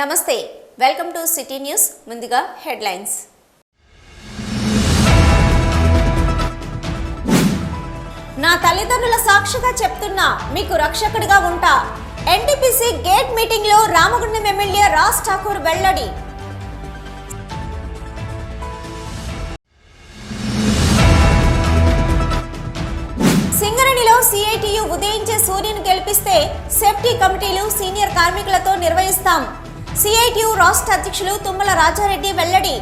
నమస్తే welcome to city news ముందుగా headlines నా తల్లిదండ్రుల సాక్షిగా చెప్తున్నా మీకు రక్షకుడిగా ఉంటా ఎన్టీపీసీ గేట్ మీటింగ్ లో రామగుండం ఎమ్మెల్యే రాజ్ ఠాకూర్ వెల్లడి సింగరేణిలో సిఐటియు ఉదయించే సూర్యుని గెలిపిస్తే సేఫ్టీ కమిటీలు సీనియర్ కార్మికులతో నిర్వహిస్తాం సిఐటియు రాష్ట్ర అధ్యక్షులు తుమ్మల రాజారెడ్డి వెల్లడి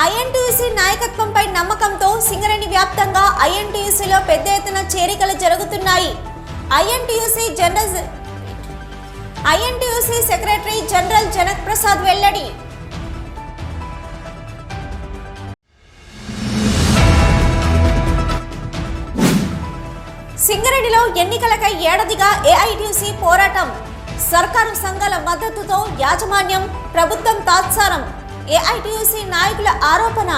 ఐఎన్టీయూసీ నాయకత్వంపై నమ్మకంతో సింగరేణి వ్యాప్తంగా ఐఎన్టీయూసీలో పెద్ద ఎత్తున చేరికలు జరుగుతున్నాయి INTUC secretary general Janak Prasad వెల్లడి సింగరేణిలో ఎన్నికలకై ఏడాదిగా ఏఐటీయూసీ పోరాటం సర్కారు సంఘాల మద్దతుతో యాజమాన్యం ప్రభుత్వం తాత్సారం ఏఐటీయూసీ నాయకుల ఆరోపణ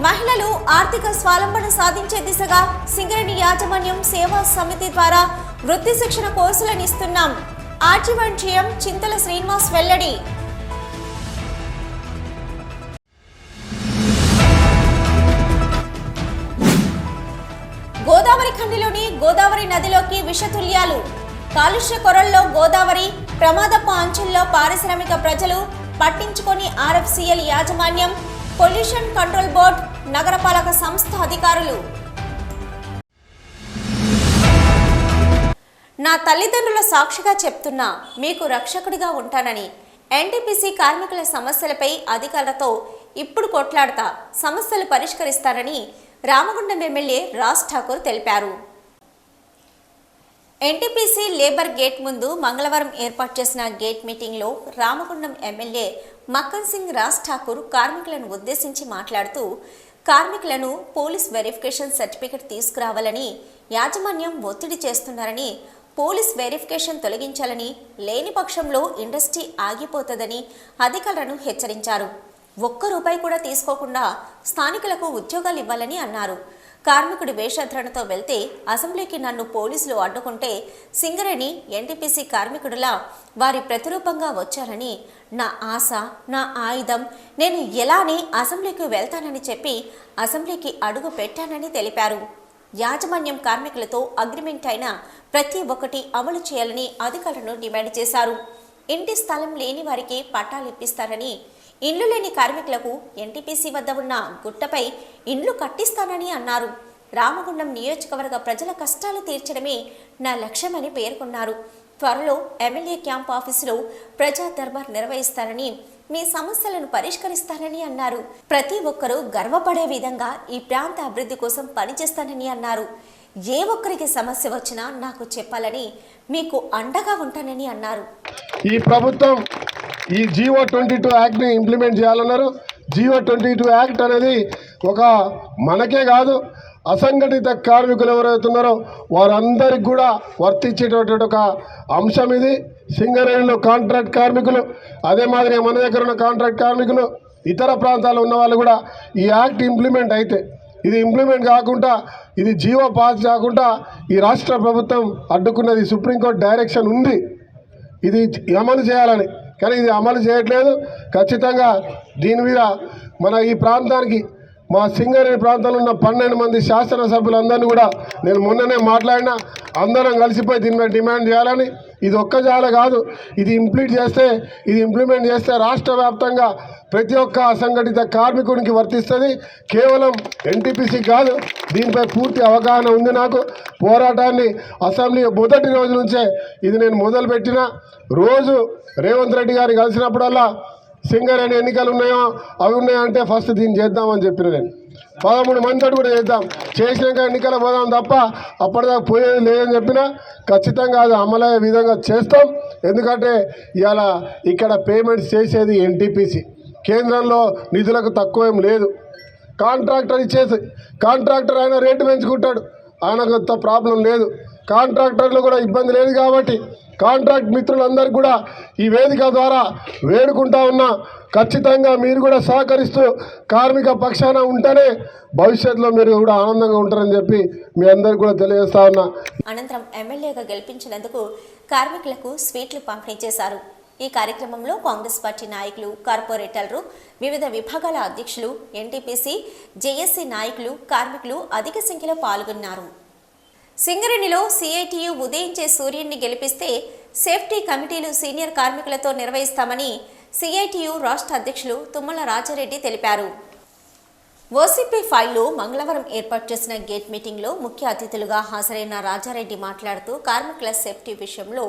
మహిళలు ఆర్థిక స్వావలంబన సాధించే దిశగా సింగరేణి యాజమాన్యం సేవా సమితి ద్వారా వృత్తి శిక్షణ కోర్సులను ఇస్తున్నాం ఆర్జీవన్ జీఎం చింతల శ్రీనివాస్ వెల్లడి గోదావరి ఖండిలోని గోదావరి నదిలోకి విషతుల్యాలు కాలుష్య కొరల్లో గోదావరి ప్రమాదపు అంచుల్లో పారిశ్రామిక ప్రజలు పట్టించుకొని ఆర్ఎఫ్సిఎల్ యాజమాన్యం పొల్యూషన్ కంట్రోల్ బోర్డ్ నగరపాలక సంస్థ అధికారులు నా తల్లిదండ్రుల సాక్షిగా చెప్తున్నా మీకు రక్షకుడిగా ఉంటానని ఎన్టీపీసీ కార్మికుల సమస్యలపై అధికారులతో ఇప్పుడు కొట్లాడతా సమస్యలు పరిష్కరిస్తారని రామగుండం ఎమ్మెల్యే రాజ్ ఠాకూర్ తెలిపారు. ఎన్టీపీసీ లేబర్ గేట్ ముందు మంగళవారం ఏర్పాటు చేసిన గేట్ మీటింగ్లో రామగుండం ఎమ్మెల్యే మక్కన్ సింగ్ రాజ్ ఠాకూర్ కార్మికులను ఉద్దేశించి మాట్లాడుతూ కార్మికులను పోలీస్ వెరిఫికేషన్ సర్టిఫికెట్ తీసుకురావాలని యాజమాన్యం ఒత్తిడి చేస్తున్నారని పోలీస్ వెరిఫికేషన్ తొలగించాలని లేని పక్షంలో ఇండస్ట్రీ ఆగిపోతుందని అధికారులను హెచ్చరించారు. ఒక్క రూపాయి కూడా తీసుకోకుండా స్థానికులకు ఉద్యోగాలు ఇవ్వాలని అన్నారు. కార్మికుడి వేషధరణతో వెళ్తే అసెంబ్లీకి నన్ను పోలీసులు అడ్డుకుంటే సింగరేణి ఎన్టీపీసీ కార్మికుడిలా వారి ప్రతిరూపంగా వచ్చారని నా ఆశ నా ఆయుధం నేను ఎలానే అసెంబ్లీకి వెళ్తానని చెప్పి అసెంబ్లీకి అడుగు పెట్టానని తెలిపారు. యాజమాన్యం కార్మికులతో అగ్రిమెంట్ అయిన ప్రతి ఒక్కటి అమలు చేయాలని అధికారులను డిమాండ్ చేశారు. ఇంటి స్థలం లేని వారికి పట్టాలు ఇప్పిస్తారని ఇండ్లు లేని కార్మికులకు ఎన్టీపీసీ వద్ద ఉన్న గుట్టపై ఇండ్లు కట్టిస్తానని అన్నారు. రామగుండం నియోజకవర్గ ప్రజల కష్టాలు తీర్చడమే నా లక్ష్యమని పేర్కొన్నారు. త్వరలో ఎమ్మెల్యే క్యాంప్ ఆఫీసులో ప్రజా దర్బార్ నిర్వహిస్తారని మీ సమస్యలను పరిష్కరిస్తానని అన్నారు. ప్రతి ఒక్కరూ గర్వపడే విధంగా ఈ ప్రాంత అభివృద్ధి కోసం పనిచేస్తానని అన్నారు. ఏ ఒక్కరికి సమస్య వచ్చినా నాకు చెప్పాలని మీకు అండగా ఉంటానని అన్నారు. ఈ ప్రభుత్వం ఈ జీవో 22 యాక్ట్ని ఇంప్లిమెంట్ చేయాలన్నారు. జీవో 22 యాక్ట్ అనేది ఒక మనకే కాదు అసంఘటిత కార్మికులు ఎవరైతున్నారో వారందరికి కూడా వర్తించేటటువంటి ఒక అంశం ఇది. సింగరేణిలో కాంట్రాక్ట్ కార్మికులు, అదే మాదిరిగా మన దగ్గర ఉన్న కాంట్రాక్ట్ కార్మికులు, ఇతర ప్రాంతాల్లో ఉన్న వాళ్ళు కూడా ఈ యాక్ట్ ఇంప్లిమెంట్ అయితే, ఇది ఇంప్లిమెంట్ కాకుండా ఇది జీవో పాస్ కాకుండా ఈ రాష్ట్ర ప్రభుత్వం అడ్డుకున్నది. సుప్రీంకోర్టు డైరెక్షన్ ఉంది ఇది అమలు చేయాలని, కానీ ఇది అమలు చేయట్లేదు. ఖచ్చితంగా దీని మీద మన ఈ ప్రాంతానికి మా సింగరేణి ప్రాంతంలో ఉన్న 12 మంది శాసనసభ్యులందరినీ కూడా నేను మొన్ననే మాట్లాడినా, అందరం కలిసిపోయి దీని మీద డిమాండ్ చేయాలని. ఇది ఒక్కజాల కాదు, ఇది ఇంప్లిమెంట్ చేస్తే రాష్ట్ర వ్యాప్తంగా ప్రతి ఒక్క అసంఘటిత కార్మికునికి వర్తిస్తుంది. కేవలం ఎన్టీపీసీ కాదు, దీనిపై పూర్తి అవగాహన ఉంది నాకు. పోరాటాన్ని అసెంబ్లీ మొదటి రోజు నుంచే ఇది నేను మొదలుపెట్టిన. రోజు రేవంత్ రెడ్డి గారిని కలిసినప్పుడల్లా సింగరేణి ఎన్నికలు ఉన్నాయో అవి ఉన్నాయంటే ఫస్ట్ దీన్ని చేద్దామని చెప్పిన నేను. 13 మందితో కూడా చేసినాక ఎన్నికలు పోదాం తప్ప అప్పటిదాకా పోయేది లేదని చెప్పిన. ఖచ్చితంగా అది అమలయ్యే విధంగా చేస్తాం. ఎందుకంటే ఇవాళ ఇక్కడ పేమెంట్స్ చేసేది ఎన్టీపీసీ, కేంద్రంలో నిధులకు తక్కువ ఏం లేదు. కాంట్రాక్టర్ ఇచ్చేసి కాంట్రాక్టర్ ఆయన రేటు పెంచుకుంటాడు, ఆయనకు ప్రాబ్లం లేదు. కాంట్రాక్టర్లు కూడా ఇబ్బంది లేదు కాబట్టి కాంట్రాక్ట్ మిత్రులందరికీ కూడా ఈ వేదిక ద్వారా వేడుకుంటా ఉన్నా, ఖచ్చితంగా మీరు కూడా సహకరిస్తూ కార్మిక పక్షాన ఉంటేనే భవిష్యత్తులో మీరు కూడా ఆనందంగా ఉంటారని చెప్పి మీ అందరికీ కూడా తెలియజేస్తా ఉన్నా. అనంతరం ఎమ్మెల్యేగా గెలిపించినందుకు కార్మికులకు స్వీట్లు పంపిణీ చేశారు. ఈ కార్యక్రమంలో కాంగ్రెస్ పార్టీ నాయకులు, కార్పొరేటర్లు, వివిధ విభాగాల అధ్యక్షులు, ఎన్టీపీసీ, జేఏసీ నాయకులు, కార్మికులు అధిక సంఖ్యలో పాల్గొన్నారు. సింగరేణిలో సిఐటియు ఉదయించే సూర్యుడిని గెలిపిస్తే సేఫ్టీ కమిటీలు సీనియర్ కార్మికులతో నిర్వహిస్తామని సిఐటియు రాష్ట్ర అధ్యక్షులు తుమ్మల రాజారెడ్డి తెలిపారు. ఓసీపీ 5లో మంగళవారం ఏర్పాటు చేసిన గేట్ మీటింగ్లో ముఖ్య అతిథులుగా హాజరైన రాజారెడ్డి మాట్లాడుతూ కార్మికుల సేఫ్టీ విషయంలో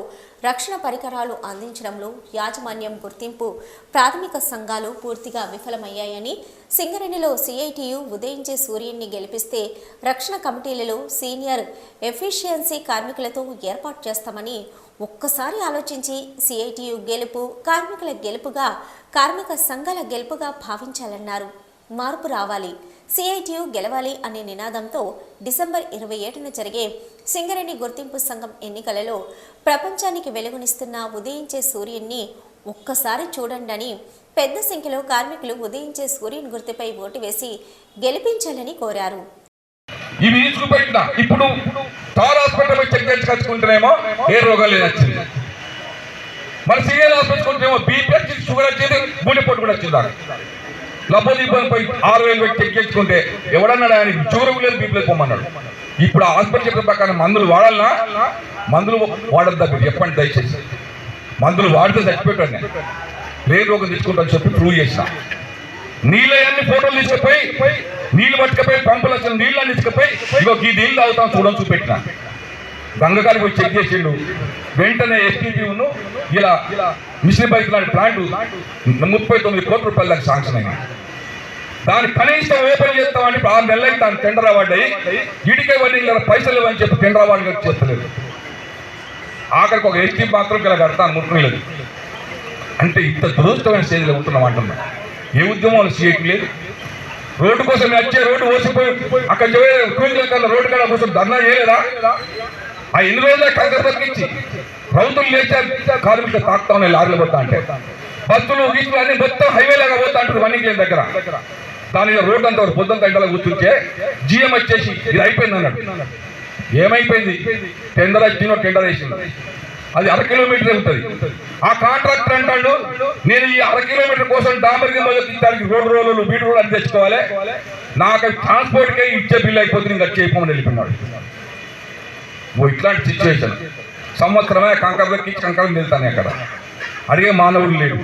రక్షణ పరికరాలు అందించడంలో యాజమాన్యం గుర్తింపు ప్రాథమిక సంఘాలు పూర్తిగా విఫలమయ్యాయని, సింగరేణిలో సిఐటియు ఉదయించే సూర్యుడిని గెలిపిస్తే రక్షణ కమిటీలలో సీనియర్ ఎఫిషియన్సీ కార్మికులతో ఏర్పాటు చేస్తామని, ఒక్కసారి ఆలోచించి సిఐటియు గెలుపు కార్మికుల గెలుపుగా, కార్మిక సంఘాల గెలుపుగా భావించాలన్నారు. మార్పు రావాలి, సిఐటియు గెలవాలి అనే నినాదంతో డిసెంబర్ 27న జరిగే సింగరేణి గుర్తింపు సంఘం ఎన్నికలలో ప్రపంచానికి వెలుగునిస్తున్న ఉదయించే సూర్యుడిని ఒక్కసారి చూడండి, పెద్ద సంఖ్యలో కార్మికులు ఉదయించే సూర్యుని గుర్తుపై ఓటు వేసి గెలిపించాలని కోరారు. ఇవి చూపెట్టిన ఇప్పుడు స్టార్ హాస్పిటల్ చెక్ చేసుకుంటేనేమో ఏ రోగాలు వచ్చింది, మన సిఎల్ హాస్పిటల్ బీపీ వచ్చింది, షుగర్ వచ్చింది, గుండెపోటు కూడా వచ్చింది. లబ్బోది ఇబ్బంది పోయి 6,000 పెట్టి చెక్ చేసుకుంటే ఎవడన్నాడు ఆయన షుగర్ లేదు, బీపీ లేదు పోమన్నాడు. ఇప్పుడు హాస్పిటల్ చెప్పిన ప్రకారం మందులు వాడాలన్నా, మందులు వాడద్దా మీరు చెప్పండి దయచేసి. మందులు వాడితే చచ్చిపోయాడు, లేని రోగం తెచ్చుకుంటాను చెప్పి ప్రూవ్ చేసిన. నీళ్ళన్నీ ఫోటోలు తీసుకుపోయి నీళ్ళు పట్టుకపోయి పంపులు వచ్చిన నీళ్ళని తీసుకుపోయి ఇగో ఈ నీళ్ళు తాగుతాం చూడని చూపెట్టిన. గంగగారికి పోయి చెక్ చేసిండు, వెంటనే ఎస్టీపీను ఇలా మిషన్ బైక్ లాంటి ప్లాంట్ 39 కోట్ల రూపాయలు దానికి శాంక్షన్ అయింది. దాన్ని కనీసం ఓపెన్ చేస్తామని 6 నెలలకి దాని టెండర్ అవార్డు అయ్యి ఇటుకే వడ్డీ పైసలు ఇవ్వని చెప్పి టెండర్ అవార్డు చేస్తలేదు. ఆఖరికి ఒక ఎస్టీ మాత్రం ఇలా కడతాను ముట్టుకోలేదు. అంటే ఇంత దురదృష్టమైన స్టేజ్లో ఉంటున్నాం అంటున్నా. ఏ ఉద్యమం సీఐకి లేదు. రోడ్డు కోసం వచ్చే రోడ్డు ఓసిపోయి అక్కడ రోడ్డు కాడ కోసం ధర్నా చేయలేదా? ఆ ఎన్ని రోజుల కంకర బతికించి ప్రభుత్వం లేచే కార్మికులు తాకుతా ఉన్నాయి. లారీలు పోతా అంటే బస్సులు గీసులు అన్ని మొత్తం హైవే లాగా పోతా అంటారు వన్నింగ్ లేని దగ్గర. దాని రోడ్డు అంతా పొద్దున్న గంటల కూర్చుంటే జిఎం వచ్చేసి ఇది అయిపోయింది అన్నాడు. ఏమైపోయింది? టెండర్ వచ్చిందో టెండర్ వేసింది, అది 1/2 కిలోమీటర్ ఉంటుంది. ఆ కాంట్రాక్టర్ అంటాడు నేను ఈ 1/2 కిలోమీటర్ కోసం డాంబర్కి మొదలు రోడ్లు బీట్ రోడ్లు అని తెచ్చుకోవాలి, నాకు ట్రాన్స్పోర్ట్కే ఇచ్చే బిల్లు అయిపోతుంది, ఇంకా చేయకుండా వెళ్ళిపోయినాడు. ఇట్లాంటి సిచ్యువేషన్ సంవత్సరమే కంకర దక్కించి కంకరం వెళ్తాను. అక్కడ అడిగే మానవుడు లేడు.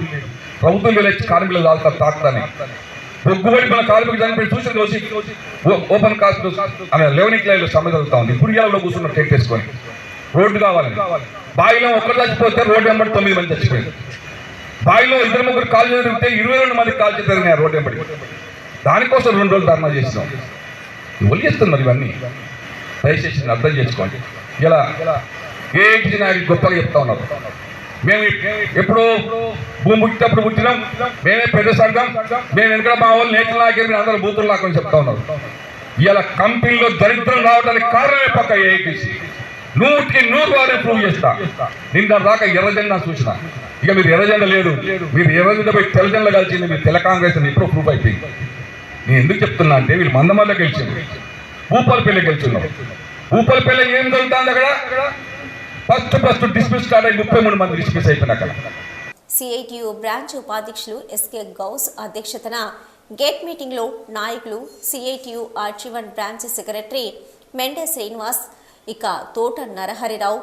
ప్రభుత్వం వెళ్ళి కార్మికులు తాకుతానే బొగ్గుబడి మన కార్మికులు చనిపోయి చూసి రోజు ఓపెన్ కాస్ట్ అనే లెవెనిక్ లైన్లో సమ్మె జరుగుతూ ఉంది. గుడియాలలో కూర్చున్న టెంట్ వేసుకొని రోడ్డు కావాలి. బావిలో ఒక్కరు చచ్చిపోతే రోడ్డు వెంబడి 9 మంది చచ్చిపోయింది. బావిలో 2-3 కాల్ జరిగితే 22 మంది కాల్ జరిగినాయి రోడ్డు వెంబడి. దానికోసం 2 రోజులు ధర్నా చేసినాం. ఎవరు చేస్తున్నారు ఇవన్నీ? దయచేసి అర్థం చేసుకోండి. ఇలా ఏఐటీసీ నాయకులు గొప్పగా చెప్తా ఉన్నారు. మేము ఎప్పుడో భూమి పుట్టినప్పుడు పుట్టినాం, మేమే పెద్ద సంఘం, మేము వెనక మా వాళ్ళు నేతలు లాగే అందరూ బూతులు లాక్కని చెప్తా ఉన్నారు. ఇలా కంపెనీలో దరిద్రం రావడానికి కారణమే పక్క ఏఐటీసీ. 100కి 100 వారే ప్రూవ్ చేస్తా. నిన్న దాకా ఎర్రజెండా చూసిన, ఇక మీరు ఎర్రజెండా లేదు, మీరు ఎర్రజెండా పోయి తెల్లజెండా కలిసింది, మీరు తెల్ల కాంగ్రెస్ అని ఎప్పుడో ప్రూఫ్ అయిపోయింది. నేను ఎందుకు చెప్తున్నా అంటే వీళ్ళు మందమల్ల గెలిచింది, భూపాలపల్లి గెలిచున్నాం. భూపాలపల్లి ఏం జరుగుతుంది? అక్కడ ఫస్ట్ డిస్మిస్ స్టార్ట్ అయ్యి 33 మంది డిస్మిస్ అయిపోయినాక. సిఐటియు బ్రాంచ్ ఉపాధ్యక్షులు ఎస్కే గౌస్ అధ్యక్షతన గేట్ మీటింగ్లో నాయకులు, సిఐటియు ఆర్చివన్ బ్రాంచ్ సెక్రటరీ మెండే శ్రీనివాస్, ఇక Thota Naraharirao,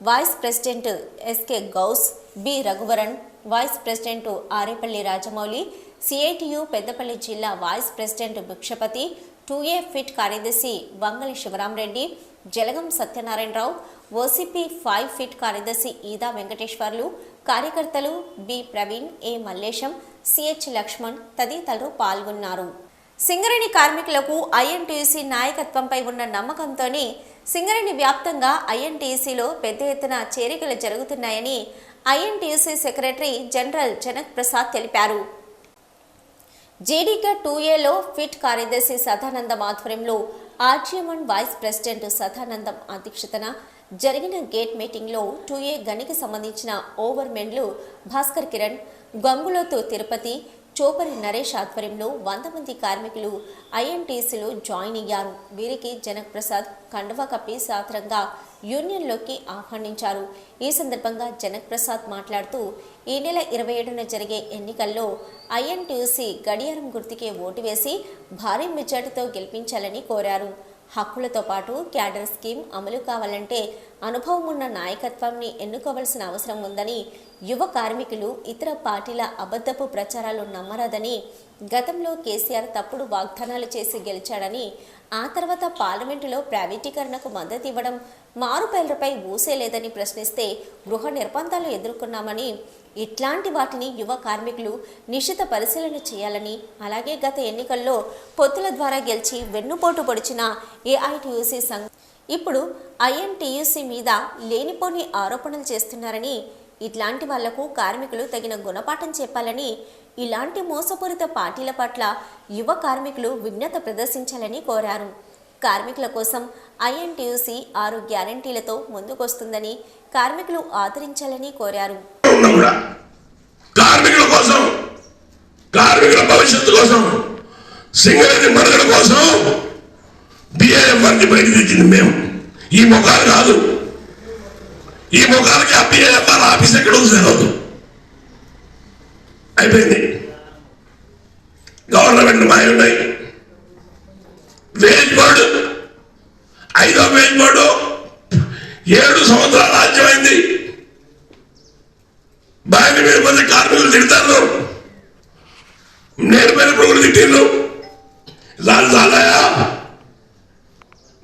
vice president SK Ghouse, B Raghuvaran, vice president Arepalli Rajamouli, CITU Peddapalli జిల్లా vice president Bhikshapati, 2A pit కార్యదర్శి వంగలి శివరామరెడ్డి, జలగం సత్యనారాయణరావు, ఓసీపీ 5 ఫిట్ కార్యదర్శి ఈదా వెంకటేశ్వర్లు, కార్యకర్తలు B Praveen, A Mallesham, CH Lakshman తదితరులు పాల్గొన్నారు. సింగరేణి కార్మికులకు ఐఎన్టీయూసీ నాయకత్వంపై ఉన్న నమ్మకంతోనే సింగరేణి వ్యాప్తంగా ఐఎన్టీయూసీలో పెద్ద ఎత్తున చేరికలు జరుగుతున్నాయని INTUC secretary general Janak Prasad తెలిపారు. జేడీకా 2Aలో ఫిట్ కార్యదర్శి సదానందం ఆధ్వర్యంలో ఆర్జీఎంఎన్ వైస్ ప్రెసిడెంట్ సదానందం అధ్యక్షతన జరిగిన గేట్ మీటింగ్లో 2A గనికి సంబంధించిన ఓవర్మెన్లు భాస్కర్ కిరణ్, గంగులోతు తిరుపతి, చోపరి నరేష్ ఆధ్వర్యంలో 100 మంది కార్మికులు ఐఎన్టీసీలో జాయిన్ అయ్యారు. వీరికి జనక్ ప్రసాద్ కండువా కప్పి సాదరంగా యూనియన్లోకి ఆహ్వానించారు. ఈ సందర్భంగా జనక్ ప్రసాద్ మాట్లాడుతూ ఈ నెల 27న జరిగే ఎన్నికల్లో ఐఎన్టీసీ గడియారం గుర్తుకే ఓటు వేసి భారీ మెజార్టీతో గెలిపించాలని కోరారు. హక్కులతో పాటు క్యాడర్ స్కీమ్ అమలు కావాలంటే అనుభవం ఉన్న నాయకత్వాన్ని ఎన్నుకోవాల్సిన అవసరం ఉందని, యువ కార్మికులు ఇతర పార్టీల అబద్ధపు ప్రచారాలు నమ్మరాదని, గతంలో కేసీఆర్ తప్పుడు వాగ్దానాలు చేసి గెలిచాడని, ఆ తర్వాత పార్లమెంటులో ప్రైవేటీకరణకు మద్దతు ఇవ్వడం, మారుపేర్లపై ఊసేలేదని ప్రశ్నిస్తే గృహ నిర్బంధాలు ఎదుర్కొన్నామని, ఇట్లాంటి వాటిని యువ కార్మికులు నిశిత పరిశీలన చేయాలని, అలాగే గత ఎన్నికల్లో పొత్తుల ద్వారా గెలిచి వెన్నుపోటు పొడిచిన ఏఐటీయూసీ సంఘం ఇప్పుడు ఐఎన్టీయూసీ మీద లేనిపోని ఆరోపణలు చేస్తున్నారని, ఇట్లాంటి వాళ్లకు కార్మికులు తగిన గుణపాఠం చెప్పాలని, ఇలాంటి మోసపూరిత పార్టీల పట్ల యువ కార్మికులు విజ్ఞత ప్రదర్శించాలని కోరారు. కార్మికుల కోసం ఐఎన్టీయూసీ 6 గ్యారంటీలతో ముందుకొస్తుందని కార్మికులు ఆదరించాలని కోరారు. కార్మికుల కోసం, కార్మికుల భవిష్యత్తు కోసం, సింగరేణి మనుగడ కోసం బిఏఎఫ్ఆర్ని బయట తెచ్చింది మేము. ఈ ముఖాలు కాదు, ఈ ముఖాలకి ఆ బిఏఎఫ్ఆర్ ఆఫీస్ ఎక్కడ తెలియదు. అయిపోయింది. గవర్నమెంట్ మాయ ఉన్నాయి. వేజ్ బోర్డు 5వ వేజ్ బోర్డు 7 సంవత్సరాలు రాజ్యమైంది. బాగా మీద మంది కార్మికులు తిడతారు. నేను పోయినప్పుడు కూడా తిట్టిండ్రు. చాలాయా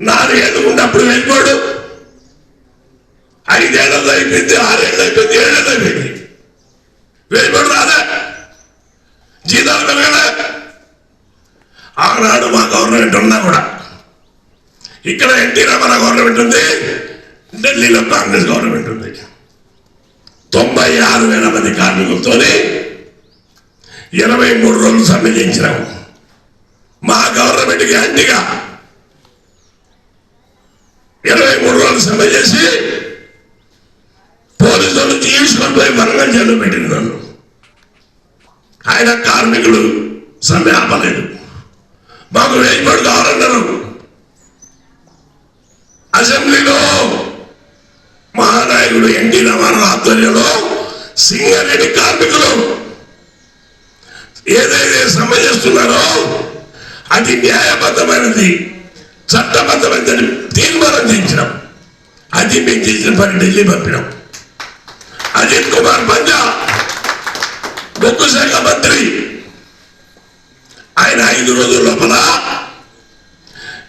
4 ఏళ్ళు ఉన్నప్పుడు వెళ్ళిపోడు, 5 ఏళ్ళు అయిపోయింది, 6 ఏళ్ళు అయిపోయింది, 7 ఏళ్ళు అయిపోయింది. వెళ్ళిపోడు రాలే, జీతాలు పెరగలే. ఆనాడు మా గవర్నమెంట్ ఉన్నా కూడా, ఇక్కడ ఎన్టీ రామారావు గవర్నమెంట్ ఉంది, ఢిల్లీలో కాంగ్రెస్ గవర్నమెంట్ ఉంది. 96,000 మంది కార్మికులతో 23 రోజులు సమ్మె చేయించినాము. మా గవర్నమెంట్కి అంటిగా 23 రోజులు సమ్మె చేసి పోలీసులు తీసుకొని పోయి వరంగల్ జైల్లో పెట్టింది నన్ను. ఆయన కార్మికులు సమ్మె ఆపలేదు. మాకు వేయబడి కావాలన్నారు. అసెంబ్లీలో మహానాయకుడు ఎన్టీ రామారావు ఆధ్వర్యంలో సింగరేణి కార్మికులు ఏదైతే సమ్మె చేస్తున్నారో అది న్యాయబద్ధమైనది, చట్టబద్ధమైనదని తీర్మానం చేయించినాం. అది మేము చేసిన పని ఢిల్లీ పంపినాం. అజిత్ కుమార్ పంజా బొగ్గు శాఖ మంత్రి, ఆయన 5 రోజుల లోపల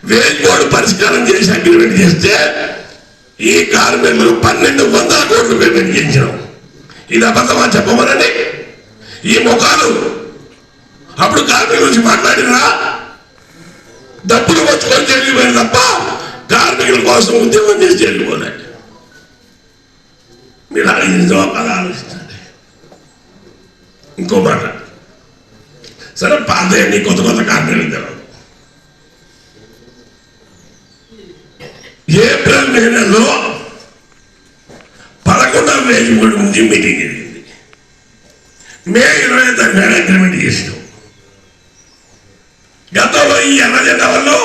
వేజ్ బోర్డు పరిష్కారం చేసి అగ్రిమెంట్ చేస్తే ఈ కార్మికులు 1,200 కోట్లు పేమెంట్ చేయించాం. ఇది అబద్ధమా చెప్పమనండి. ఈ ముఖాలు అప్పుడు కార్మికుల గురించి మాట్లాడినా డబ్బులు వచ్చుకొని జరిగిపోయిన తప్ప కార్మికుల కోసం ఉద్యమం చేసి జరిగిపోలే. మీరు ఆలోచించండి. ఇంకో మాట, సరే పాత ఎన్ని కొత్త కొత్త కార్మికులు తెలవు. ఏప్రిల్ నెలలో 11వ వేజ్ బోర్డు నుంచి మీటింగ్ జరిగింది. మే 20 అగ్రిమెంట్ చేసినాం. గతంలో ఈ ఎర్రజెండా వాళ్ళు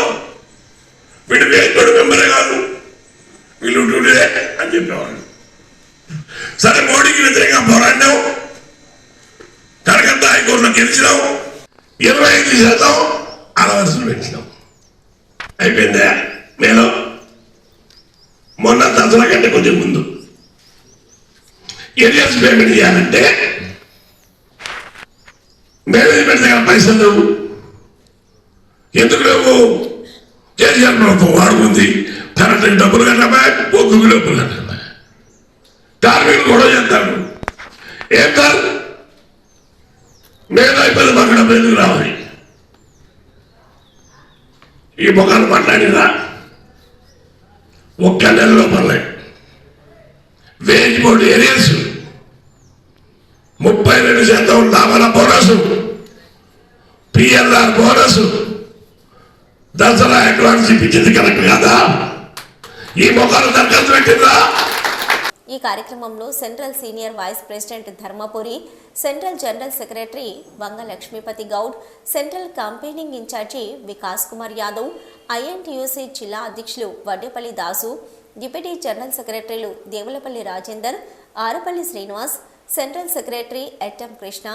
వీడు వేజ్ బోర్డు మెంబరే కాదు, వీళ్ళు డ్యూటీలే అని చెప్పేవాళ్ళు. సరే మోడీకి వ్యతిరేకంగా పోరాడినాం, కలకత్తా హైకోర్టులో గెలిచినాం, 25% అలవరుసలు పెంచినాం. అయిపోయిందా? మేలో మొన్న దసరా కంటే కొంచెం ముందు ఏరియాస్ పేమెంట్ చేయాలంటే మేనేజ్మెంట్ దగ్గర పైసలు లేవు. ఎందుకు లేవు? కేసీఆర్ ప్రభుత్వం వాడుకుంది. కరెంట్ డబ్బులు కట్టమా, బొగ్గుకు డబ్బులు కట్టమా. కార్మికులు కూడా చేస్తాడు. ఏం కాదు, మేము అయిపోయింది, మాకు డబ్బులు ఎందుకు రావాలి? ఈ ముఖాలు మాట్లాడినా ఒక్క నెలలో పర్లే. వేజ్ బోర్డు ఏరియాస్ 32% లాభాల bonus, PLR bonus, Dasara advance ఇప్పించింది కరెక్ట్ కాదా? ఈ మొక్కలు దరఖాస్తు పెట్టిందా? ఈ కార్యక్రమంలో central senior vice president Dharmapuri, central general secretary Vanga Lakshmipati Goud, central campaigning incharge Vikas Kumar Yadav, INTUC జిల్లా అధ్యక్షులు వడ్డేపల్లి దాసు, డిప్యూటీ జనరల్ సెక్రటరీలు Devulapalli Rajender, Arapalli Srinivas, central secretary Ettam Krishna,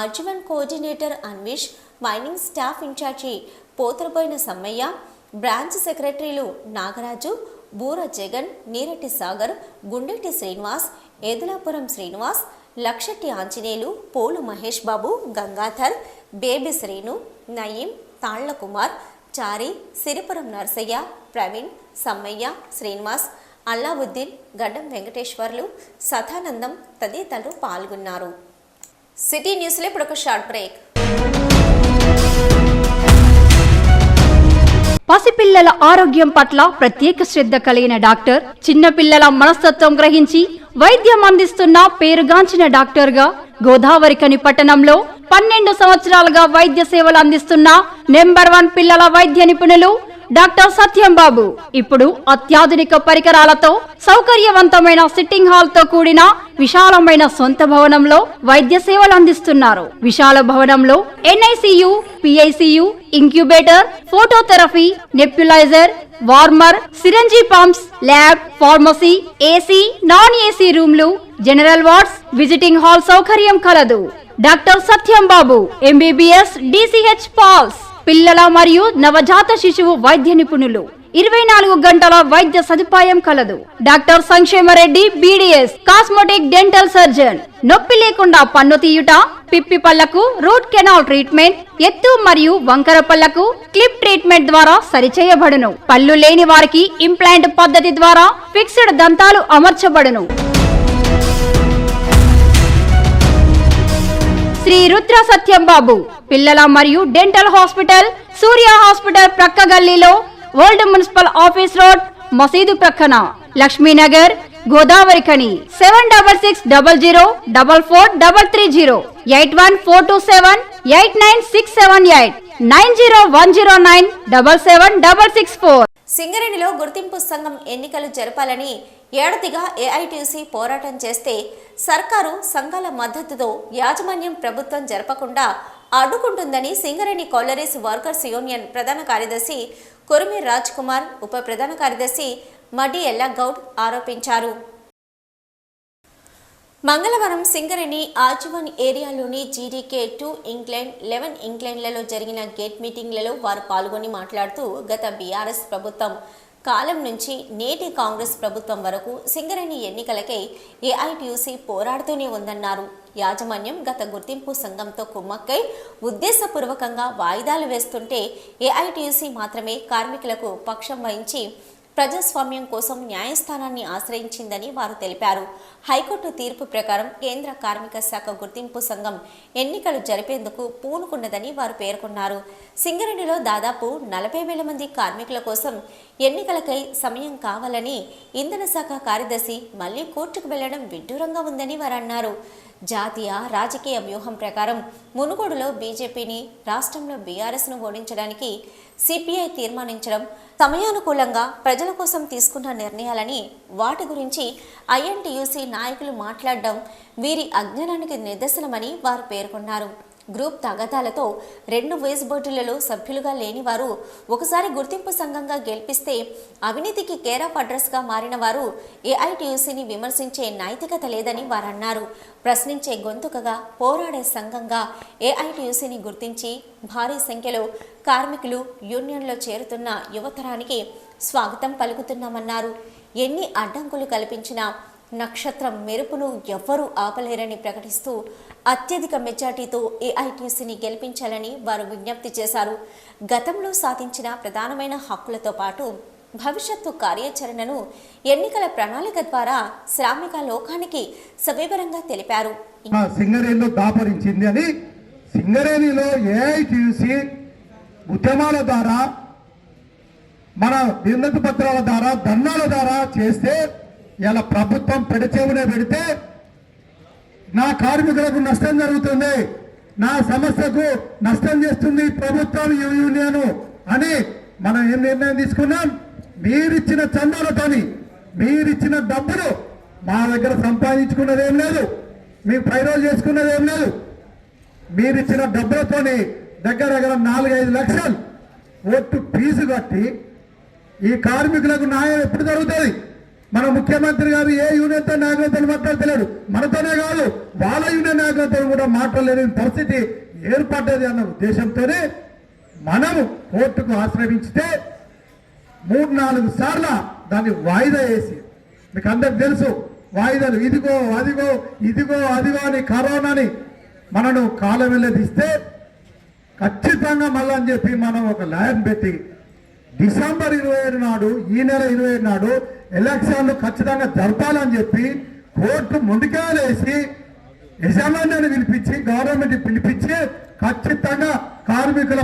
RG one coordinator Anvish, mining staff incharge Potharaboina Sammaiah, branch సెక్రటరీలు నాగరాజు, బూర జగన్, నీరటి సాగర్, గుండెటి శ్రీనివాస్, ఏదులాపురం శ్రీనివాస్, లక్షటి ఆంజనేయులు, పోలు మహేష్ బాబు, గంగాధర్, బేబీ శ్రీను, నయీం, తాళ్ల కుమార్, చారి, సిరిపురం నర్సయ్య, ప్రవీణ్, సమ్మయ్య, శ్రీనివాస్, అల్లావుద్దీన్, గడ్డం వెంకటేశ్వర్లు, సదానందం తదితరులు పాల్గొన్నారు. సిటీ న్యూస్లో ఇప్పుడు ఒక షార్ట్ బ్రేక్. పసిపిల్లల ఆరోగ్యం పట్ల ప్రత్యేక శ్రద్ధ కలిగిన డాక్టర్, చిన్నపిల్లల మనస్తత్వం గ్రహించి వైద్యం అందిస్తున్న పేరుగాంచిన డాక్టర్గా గోదావరిఖని పట్టణంలో 12 సంవత్సరాలుగా వైద్య సేవలు అందిస్తున్న నెంబర్ 1 పిల్లల వైద్య నిపుణులు డాక్టర్ సత్యం బాబు ఇప్పుడు అత్యాధునిక పరికరాలతో సౌకర్యవంతమైన సిట్టింగ్ హాల్ తో కూడిన విశాలమైన సొంత భవనంలో వైద్య సేవలు అందిస్తున్నారు. విశాల భవనంలో NICU, PICU, incubator, phototherapy, nebuliser, warmer, సిరంజీ pumps, lab, pharmacy, AC, non AC రూమ్లు, జనరల్ వార్డ్స్, విజిటింగ్ హాల్ సౌకర్యం కలదు. డాక్టర్ సత్యం బాబు MBBS, DCH పాల్స్, పిల్లల మరియు నవజాత శిశువు వైద్య నిపుణులు, 24 గంటల వైద్య సదుపాయం కలదు. Doctor Sankshema Reddy BDS, cosmetic dental surgeon, నొప్పి లేకుండా పన్ను తీయుట, పిప్పి పళ్లకు రూట్ కెనాల్ ట్రీట్మెంట్, ఎత్తు మరియు వంకర పళ్లకు క్లిప్ ట్రీట్మెంట్ ద్వారా సరిచేయబడును. పళ్ళు లేని వారికి ఇంప్లాంట్ పద్ధతి ద్వారా ఫిక్స్డ్ దంతాలు అమర్చబడును. శ్రీ రుద్ర సత్యం బాబు పిల్లల మరియు డెంటల్ హాస్పిటల్, సూర్య హాస్పిటల్ ప్రక్క గల్లీలో, ఓల్డ్ మున్సిపల్ ఆఫీస్ రోడ్, మసీదు ప్రక్కన, లక్ష్మీనగర్, గోదావరిఖని. 7600004430, 8142789678, 9010977664. సింగరేణిలో గుర్తింపు సంఘం ఎన్నికలు జరపాలని ఏడాదిగా AITUC పోరాటం చేస్తే సర్కారు సంఘాల మద్దతుతో యాజమాన్యం ప్రభుత్వం జరపకుండా అడ్డుకుంటుందని సింగరేణి కాలరీస్ వర్కర్స్ యూనియన్ ప్రధాన కార్యదర్శి కురిమి రాజ్ కుమార్, ఉప ప్రధాన కార్యదర్శి మడి ఎల్లగౌడ్ ఆరోపించారు. మంగళవారం సింగరేణి ఆజీవన్ ఏరియాలోని GDK 2 ఇంక్లైన్, 11 ఇంక్లైన్లలో జరిగిన గేట్ మీటింగ్లలో వారు పాల్గొని మాట్లాడుతూ గత BRS ప్రభుత్వం కాలం నుంచి నేటి కాంగ్రెస్ ప్రభుత్వం వరకు సింగరేణి ఎన్నికలకై AITUC పోరాడుతూనే ఉందన్నారు. యాజమాన్యం గత గుర్తింపు సంఘంతో కుమ్మక్కై ఉద్దేశపూర్వకంగా వాయిదాలు వేస్తుంటే AITUC మాత్రమే కార్మికులకు పక్షం వహించి ప్రజాస్వామ్యం కోసం న్యాయస్థానాన్ని ఆశ్రయించిందని వారు తెలిపారు. హైకోర్టు తీర్పు ప్రకారం కేంద్ర కార్మిక శాఖ గుర్తింపు సంఘం ఎన్నికలు జరిపేందుకు పూనుకున్నదని వారు పేర్కొన్నారు. సింగరేణిలో దాదాపు 40,000 మంది కార్మికుల కోసం ఎన్నికలకై సమయం కావాలని ఇంధన శాఖ కార్యదర్శి మళ్లీ కోర్టుకు వెళ్లడం విడ్డూరంగా ఉందని వారు అన్నారు. జాతీయ రాజకీయ వ్యూహం ప్రకారం మునుగోడులో బీజేపీని, రాష్ట్రంలో BRSను ఓడించడానికి CPI తీర్మానించడం సమయానుకూలంగా ప్రజల కోసం తీసుకున్న నిర్ణయాలని, వాటి గురించి INTUC నాయకులు మాట్లాడడం వీరి అజ్ఞానానికి నిదర్శనమని వారు పేర్కొన్నారు. గ్రూప్ తగాదాలతో 2 వేస్ బోర్డులలో సభ్యులుగా లేని వారు ఒకసారి గుర్తింపు సంఘంగా గెలిపిస్తే అవినీతికి కేర్ ఆఫ్ అడ్రస్గా మారిన వారు AITUCని విమర్శించే నైతికత లేదని వారు అన్నారు. ప్రశ్నించే గొంతుకగా, పోరాడే సంఘంగా AITUCని గుర్తించి భారీ సంఖ్యలో కార్మికులు యూనియన్లో చేరుతున్న యువతరానికి స్వాగతం పలుకుతున్నామన్నారు. ఎన్ని అడ్డంకులు కల్పించినా నక్షత్రం మెరుపును ఎవ్వరూ ఆపలేరని ప్రకటిస్తూ అత్యధిక మెజార్టీతో AITUCని గెలిపించాలని వారు విజ్ఞప్తి చేశారు. గతంలో సాధించిన ప్రధానమైన హక్కులతో పాటు భవిష్యత్తు కార్యాచరణను ఎన్నికల ప్రణాళిక ద్వారా శ్రామిక లోకానికి సవివరంగా తెలిపారు. సింగరేణిలో దాపరించింది అని సింగరేణిలో AITUC ఉద్యమాల ద్వారా, మన వినతి పత్రాల ద్వారా, ధర్నాల ద్వారా చేస్తే ఇలా ప్రభుత్వం పెడచెవునే పెడితే నా కార్మికులకు నష్టం జరుగుతుంది, నా సమస్యకు నష్టం చేస్తుంది ప్రభుత్వం యూనియన్ అని మనం ఏం నిర్ణయం తీసుకున్నాం? మీరిచ్చిన చందాలతోని మీరిచ్చిన డబ్బులు మా దగ్గర సంపాదించుకున్నది ఏం లేదు, మీరు పైరోజు చేసుకున్నది ఏం లేదు. మీరిచ్చిన డబ్బులతోని దగ్గర 4-5 లక్షలు ఓటు ఫీజు కట్టి ఈ కార్మికులకు న్యాయం ఎప్పుడు జరుగుతుంది? మన ముఖ్యమంత్రి గారు ఏ యూనియన్తో నాయకులతో మాట్లాడతలేడు, మనతోనే కాదు వాళ్ళ యూనియన్ నాయకులతో కూడా మాట్లాడలేని పరిస్థితి ఏర్పడ్డది అన్న ఉద్దేశంతోనే మనము కోర్టుకు ఆశ్రయించితే 3-4 సార్లు దాన్ని వాయిదా వేసి, మీకు అందరికి తెలుసు వాయిదాలు ఇదిగో అదిగో ఇదిగో అదిగో అని కరోనాని మనను కాలం వెళ్ళదీస్తే ఖచ్చితంగా మళ్ళీ అని చెప్పి మనం ఒక లాయర్ని పెట్టి డిసెంబర్ 27 నాడు, ఈ నెల 27 నాడు ఎలక్షన్లు ఖచ్చితంగా జరపాలని చెప్పి కోర్టు ముందుకేసి యజమాన్యాన్ని పిలిపించి గవర్నమెంట్ పిలిపించి ఖచ్చితంగా కార్మికుల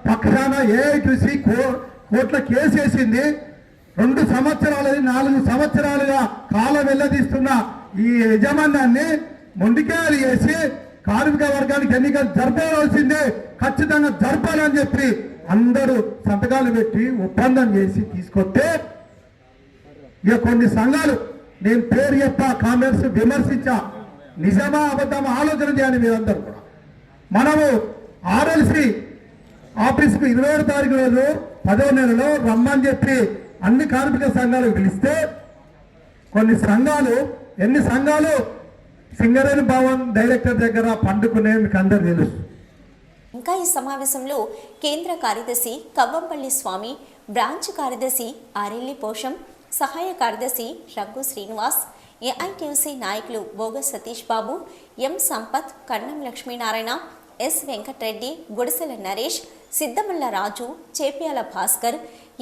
పక్షాన ఏఐటీసీ కోర్టులో కేసు వేసింది. 2 సంవత్సరాలది 4 సంవత్సరాలుగా కాలం వెళ్ళదీస్తున్న ఈ యజమాన్యాన్ని ముందుకేయాలి చేసి కార్మిక వర్గానికి ఎన్నికలు జరపాల్సిందే, ఖచ్చితంగా జరపాలని చెప్పి అందరూ సంతకాలు పెట్టి ఒప్పందం చేసి తీసుకొస్తే ఇక కొన్ని సంఘాలు, నేను పేరు చెప్పా, కామెంట్స్ విమర్శించా, నిజమా అబద్ధమా ఆలోచన చేయాలి మీరందరూ కూడా. మనము ఆర్ఎల్సి ఆఫీస్కు 27వ తారీఖు రోజు 10వ నెలలో రమ్మని చెప్పి అన్ని కార్మిక సంఘాలకు పిలిస్తే కొన్ని సంఘాలు, ఎన్ని సంఘాలు సింగరేణి భవన్ డైరెక్టర్ దగ్గర పండుకునే మీకు అందరు తెలుసు. ఇంకా ఈ సమావేశంలో కేంద్ర కార్యదర్శి కవ్వంపల్లి స్వామి, బ్రాంచ్ కార్యదర్శి ఆరెల్లి పోషం, సహాయ కార్యదర్శి రంగు శ్రీనివాస్, ఏఐటీయూసీ నాయకులు బోగ సతీష్ బాబు, ఎం సంపత్, కన్నం లక్ష్మీనారాయణ, ఎస్ వెంకటరెడ్డి, గుడిసెల నరేష్, సిద్ధమల్ల రాజు, చేప్యాల భాస్కర్,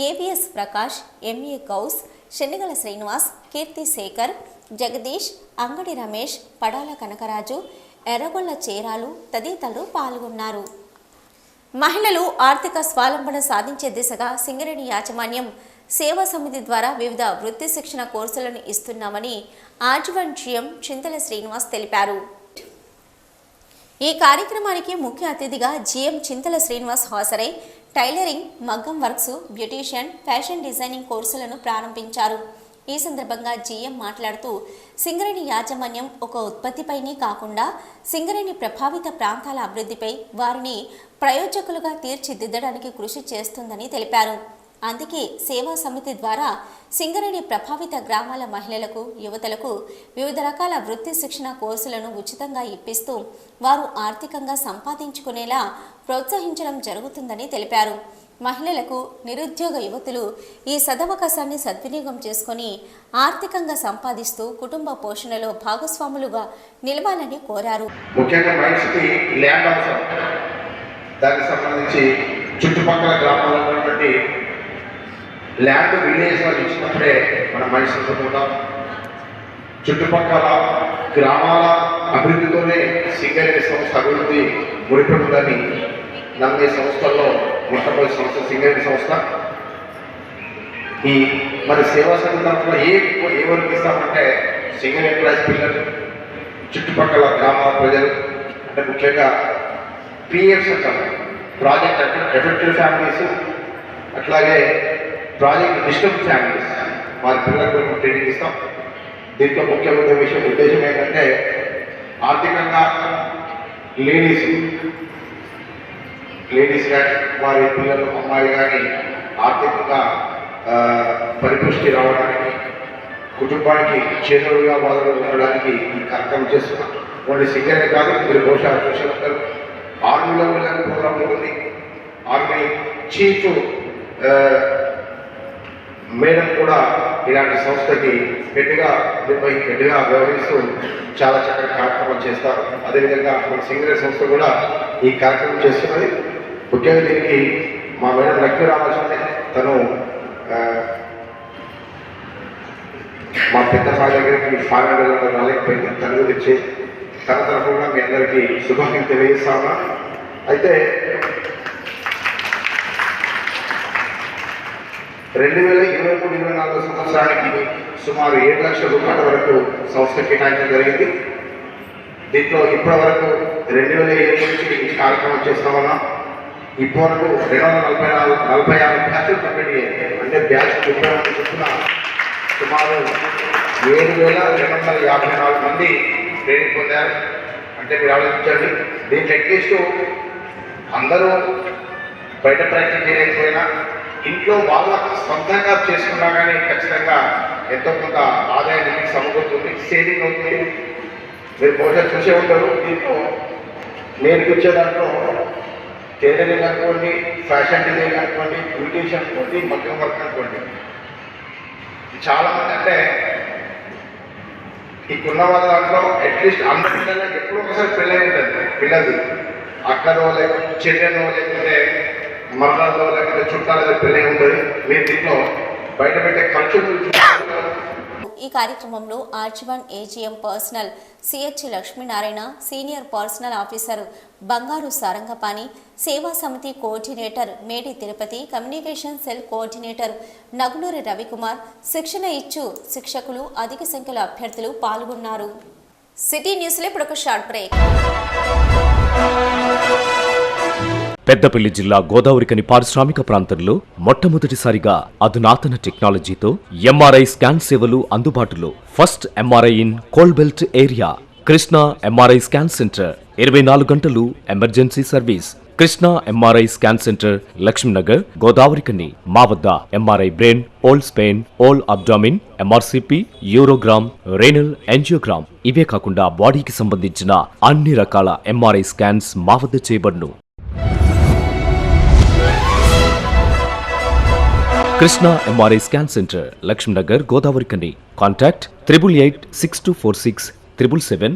ఏవిఎస్ ప్రకాష్, ఎంఏ గౌస్, శనిగల శ్రీనివాస్, కీర్తి శేఖర్, జగదీష్, అంగడి రమేష్, పడాల కనకరాజు, ఎర్రగొల్ల చేరాలు తదితరులు పాల్గొన్నారు. మహిళలు ఆర్థిక స్వావలంబన సాధించే దిశగా సింగరేణి యాజమాన్యం సేవా సమితి ద్వారా వివిధ వృత్తి శిక్షణ కోర్సులను ఇస్తున్నామని ఆజీవన్ జీఎం చింతల శ్రీనివాస్ తెలిపారు. ఈ కార్యక్రమానికి ముఖ్య అతిథిగా జీఎం చింతల శ్రీనివాస్ హాజరై టైలరింగ్, మగ్గం వర్క్స్, బ్యూటీషియన్, ఫ్యాషన్ డిజైనింగ్ కోర్సులను ప్రారంభించారు. ఈ సందర్భంగా జీఎం మాట్లాడుతూ సింగరేణి యాజమాన్యం ఒక ఉత్పత్తిపైనే కాకుండా సింగరేణి ప్రభావిత ప్రాంతాల అభివృద్ధిపై వారిని ప్రయోజకులుగా తీర్చిదిద్దడానికి కృషి చేస్తుందని తెలిపారు. అందుకే సేవా సమితి ద్వారా సింగరేణి ప్రభావిత గ్రామాల మహిళలకు, యువతలకు వివిధ రకాల వృత్తి శిక్షణ కోర్సులను ఉచితంగా ఇప్పిస్తూ వారు ఆర్థికంగా సంపాదించుకునేలా ప్రోత్సహించడం జరుగుతుందని తెలిపారు. మహిళలకు, నిరుద్యోగ యువతులు ఈ సదవకాశాన్ని సద్వినియోగం చేసుకుని ఆర్థికంగా సంపాదిస్తూ కుటుంబ పోషణలో భాగస్వాములుగా నిలవాలని కోరారు. ముఖ్యంగా మైన్స్కి ల్యాండ్ అవసరం, దానికి సంబంధించి చుట్టుపక్కల గ్రామాల్లో ఉన్నటువంటి ల్యాండ్ విలేజ్ వాళ్ళు ఇచ్చినప్పుడే మనం మైన్స్ పొందుతాం. చుట్టుపక్కల గ్రామాల అభివృద్ధితోనే సింగరేణి సంస్థ అభివృద్ధి ముడిపడుతుందని 40 సంవత్సరాల్లో మొట్టమొదటి సంస్థ సింగరేణి సంస్థ. ఈ మరి సేవా సంఘ తరఫున ఏ వర్క్ ఇస్తామంటే సింగరేణి ఎంప్లాయీస్ పిల్లలు, చుట్టుపక్కల గ్రామాల ప్రజలు, అంటే ముఖ్యంగా పిఎఫ్స్ అంటారు, ప్రాజెక్ట్ ఎఫెక్టివ్ ఫ్యామిలీస్, అట్లాగే ప్రాజెక్ట్ డిస్టర్బ్ ఫ్యామిలీస్, వారి పిల్లలకు ట్రైనింగ్ ఇస్తాం. దీంట్లో ముఖ్యమైన ఉద్దేశం ఏంటంటే ఆర్థికంగా లేడీస్ కానీ వారి పిల్లలు, అమ్మాయిలు కానీ ఆర్థికంగా పరిపుష్టి రావడానికి, కుటుంబానికి చేతులుగా బాధలు ఉండడానికి ఈ కార్యక్రమం చేస్తున్నాం. ఓన్లీ సింగరేణి కాదు, మీరు బహుశా చూసినంటారు ఆర్మీలో వెళ్ళని ప్రోగ్రాం ఉంటుంది. ఆర్మీ చీఫ్ మేడం కూడా ఇలాంటి సంస్థకి హెడ్గా వ్యవహరిస్తూ చాలా చక్కటి కార్యక్రమాలు చేస్తారు. అదేవిధంగా మన సింగరేణి సంస్థ కూడా ఈ కార్యక్రమం చేస్తున్నది. ముఖ్యంగా దీనికి మా మేడం లక్ష్మీ రావాల్సిందే, తను మా పెద్ద మా దగ్గరికి 500 రాలేకపోయింది, తను గురించి తన తరఫున మీ అందరికీ శుభాకాంక్షలు తెలియజేస్తామా. అయితే 2023-24 సంవత్సరానికి సుమారు 7 లక్షల రూపాయల వరకు సంస్థ కేటాయించడం జరిగింది. దీంట్లో ఇప్పటి వరకు 2007 నుంచి ఈ కార్యక్రమం చేస్తామన్నా ఇప్పటి వరకు 246 బ్యాచ్లు కంప్లీట్ అయ్యాయి. అంటే బ్యాచ్ 30 మంది చొప్పున సుమారు 7,254 మంది ట్రైనింగ్ పొందారు. అంటే మీరు ఆలోచించండి, దీనికి అట్లీస్ట్ అందరూ బయట ప్రాక్టీస్ చేయలేకపోయినా ఇంట్లో వాళ్ళ సొంతంగా చేసుకున్నా కానీ ఖచ్చితంగా ఎంతో కొంత ఆదాయానికి సమకూరుతుంది, సేవింగ్ అవుతుంది. మీరు బహుశా చూసే ఉంటారు, దీంట్లో నేర్పించే దాంట్లో టైలరింగ్ అనుకోండి, ఫ్యాషన్ డిజైన్ అనుకోండి, బ్యూటీషియన్ అనుకోండి, మగ్గం వర్క్ అనుకోండి, చాలామంది అంటే ఇక్కడున్న వాళ్ళ దాంట్లో అట్లీస్ట్ అందరి పిల్లలకి ఎప్పుడో ఒకసారి పెళ్ళి ఉంటుంది. పిల్లలు అక్కడో లేకపోతే చెల్లెనో లేకపోతే మరణాల్లో లేకపోతే చుట్టాలతో పెళ్ళి ఉంటుంది. మీరు దీంట్లో బయట పెట్టే ఖర్చులు ఈ కార్యక్రమంలో RG one AGM personnel CH Lakshminarayana, senior personnel officer Bangaru Sarangapani, Seva Samiti coordinator Medi Tirupati, communication cell coordinator Naguluri Ravikumar, శిక్షణ ఇచ్చు శిక్షకులు, అధిక సంఖ్యలో అభ్యర్థులు పాల్గొన్నారు. సిటీ న్యూస్లో ఇప్పుడు ఒక షార్ట్ బ్రేక్. పెద్దపల్లి జిల్లా గోదావరికని పారిశ్రామిక ప్రాంతంలో మొట్టమొదటిసారిగా అధునాతన టెక్నాలజీతో ఎంఆర్ఐ స్కాన్ సేవలు అందుబాటులో. First MRI in coal belt area. Krishna MRI scan centre 24 గంటలు emergency service. Krishna MRI scan centre, Lakshminagar, Godavarikhani. మా వద్ద MRI brain, whole spine, whole abdomen, MRCP, urogram, renal angiogram, ఇవే కాకుండా బాడీకి సంబంధించిన అన్ని రకాల ఎంఆర్ఐ స్కాన్స్ మా వద్ద చేయబడును. Krishna MRI scan centre, Lakshminagar, Godavarikhani. Contact 888646 777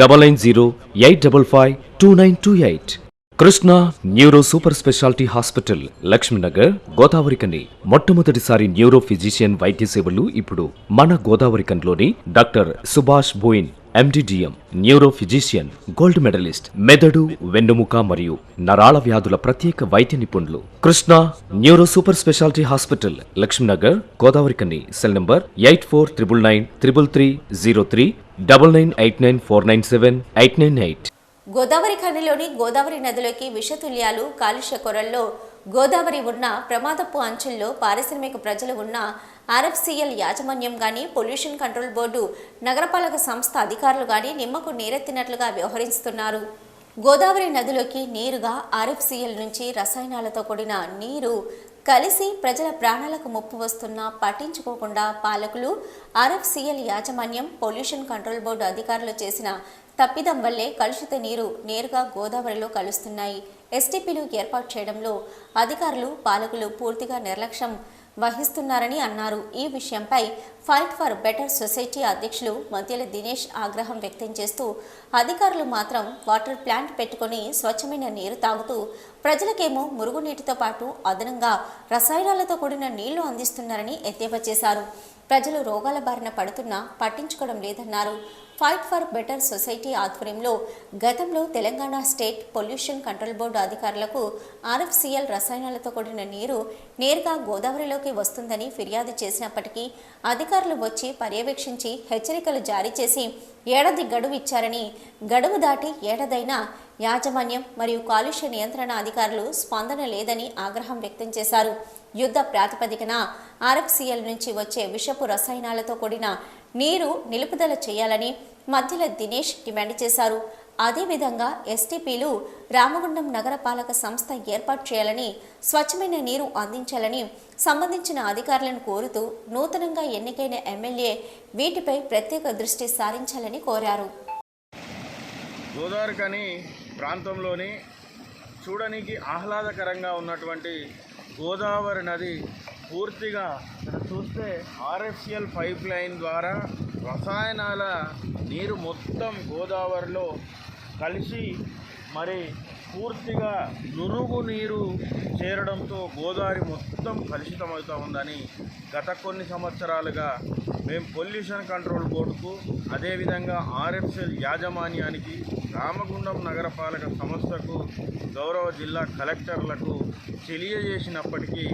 990 855 2928. Krishna neuro super speciality hospital, Lakshminagar, Godavarikhani. మొట్టమొదటిసారి న్యూరో ఫిజిషియన్ వైద్య సేవలు ఇప్పుడు మన గోదావరికన్లోని doctor Subhash Boyin, MD DM, neuro physician, gold medalist, మెదడు, వెన్నుముక మరియు నరాల వ్యాధుల ప్రత్యేక వైద్య నిపుణులు. Krishna neuro super speciality hospital, Lakshminagar, Godavarikhani. Cell number 8499 333 03 9989 497 898. Godavari ఖండంలోని గోదావరి నదిలోకి విషతుల్యాలు, కాలుష్య కొరల్లో గోదావరి ఉన్న ప్రమాదపు అంచుల్లో పారిశ్రామిక ప్రజలు ఉన్న ఆర్ఎఫ్సిఎల్ యాజమాన్యం గాని, పొల్యూషన్ కంట్రోల్ బోర్డు, నగరపాలక సంస్థ అధికారులు గాని నిమ్మకు నీరెత్తినట్లుగా వ్యవహరిస్తున్నారు. గోదావరి నదిలోకి నేరుగా ఆర్ఎఫ్సిఎల్ నుంచి రసాయనాలతో కూడిన నీరు కలిసి ప్రజల ప్రాణాలకు ముప్పు వస్తున్నా పట్టించుకోకుండా పాలకులు, ఆర్ఎఫ్సిఎల్ యాజమాన్యం, పొల్యూషన్ కంట్రోల్ బోర్డు అధికారులు చేసిన తప్పిదం వల్లే కలుషిత నీరు నేరుగా గోదావరిలో కలుస్తున్నాయి. ఎస్టీపీలు ఏర్పాటు చేయడంలో అధికారులు, పాలకులు పూర్తిగా నిర్లక్ష్యం వహిస్తున్నారని అన్నారు. ఈ విషయంపై ఫైట్ ఫర్ బెటర్ సొసైటీ అధ్యక్షులు మధ్యల దినేష్ ఆగ్రహం వ్యక్తం చేస్తూ, అధికారులు మాత్రం వాటర్ ప్లాంట్ పెట్టుకుని స్వచ్ఛమైన నీరు తాగుతూ ప్రజలకేమో మురుగునీటితో పాటు అదనంగా రసాయనాలతో కూడిన నీళ్లు అందిస్తున్నారని ఎద్దేవా చేశారు. ప్రజలు రోగాల బారిన పడుతున్నా పట్టించుకోవడం లేదన్నారు. ఫైట్ ఫర్ బెటర్ సొసైటీ ఆధ్వర్యంలో గతంలో Telangana state pollution control board అధికారులకు ఆర్ఎఫ్సిఎల్ రసాయనాలతో కూడిన నీరు నేరుగా గోదావరిలోకి వస్తుందని ఫిర్యాదు చేసినప్పటికీ అధికారులు వచ్చి పర్యవేక్షించి హెచ్చరికలు జారీ చేసి ఏడాది గడువు ఇచ్చారని, గడువు దాటి ఏడాదైనా యాజమాన్యం మరియు కాలుష్య నియంత్రణ అధికారులు స్పందన లేదని ఆగ్రహం వ్యక్తం చేశారు. యుద్ధ ప్రాతిపదికన ఆర్ఎఫ్సిఎల్ నుంచి వచ్చే విషపు రసాయనాలతో కూడిన నీరు నిలుపుదల చేయాలని మధ్యల దినేష్ డిమాండ్ చేశారు. అదేవిధంగా ఎస్టీపీలు రామగుండం నగరపాలక సంస్థ ఏర్పాటు చేయాలని, స్వచ్ఛమైన నీరు అందించాలని సంబంధించిన అధికారులను కోరుతూ నూతనంగా ఎన్నికైన ఎమ్మెల్యే వీటిపై ప్రత్యేక దృష్టి సారించాలని కోరారు. గోదావరికని ప్రాంతంలోని చూడడానికి ఆహ్లాదకరంగా ఉన్నటువంటి గోదావరి నది పూర్తిగా చూస్తే ఆర్ఎఫ్సిఎల్ పైప్ లైన్ ద్వారా రసాయనాల నీరు మొత్తం గోదావరిలో కలిసి మరి పూర్తిగా నురుగు నీరు చేరడంతో గోదావరి మొత్తం కలుషితమవుతూ ఉందని గత కొన్ని సంవత్సరాలుగా మేము పొల్యూషన్ కంట్రోల్ బోర్డుకు, అదేవిధంగా ఆర్ఎఫ్సిఎల్ యాజమాన్యానికి, రామగుండం నగరపాలక సంస్థకు, గౌరవ జిల్లా కలెక్టర్లకు తెలియజేసినప్పటికీ